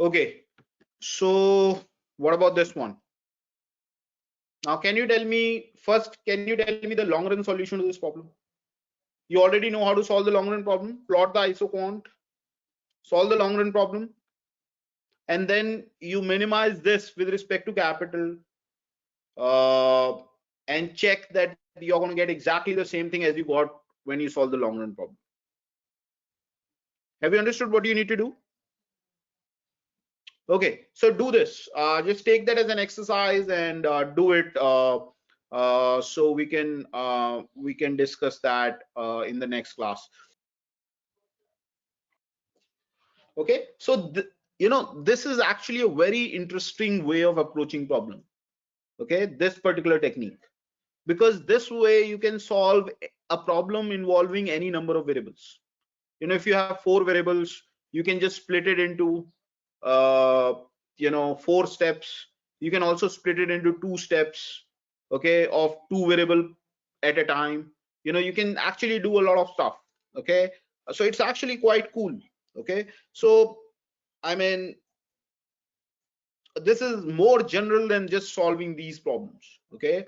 Okay, so what about this one? Now, can you tell me first, can you tell me the long run solution to this problem? You already know how to solve the long run problem. Plot the isoquant, solve the long run problem, and then you minimize this with respect to capital, and check that you're going to get exactly the same thing as you got when you solve the long run problem. Have you understood what you need to do? Okay, so do this. Just take that as an exercise and do it. So we can discuss that in the next class. Okay, so this is actually a very interesting way of approaching problem. Okay, this particular technique, because this way you can solve a problem involving any number of variables. If you have 4 variables, you can just split it into 4 steps. You can also split it into 2 steps, okay, of 2 variable at a time. You can actually do a lot of stuff. Okay, so it's actually quite cool. Okay, so I mean, this is more general than just solving these problems. Okay,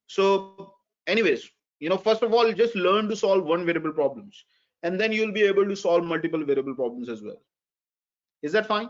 so anyways, first of all, just learn to solve one variable problems, and then you'll be able to solve multiple variable problems as well. Is that fine?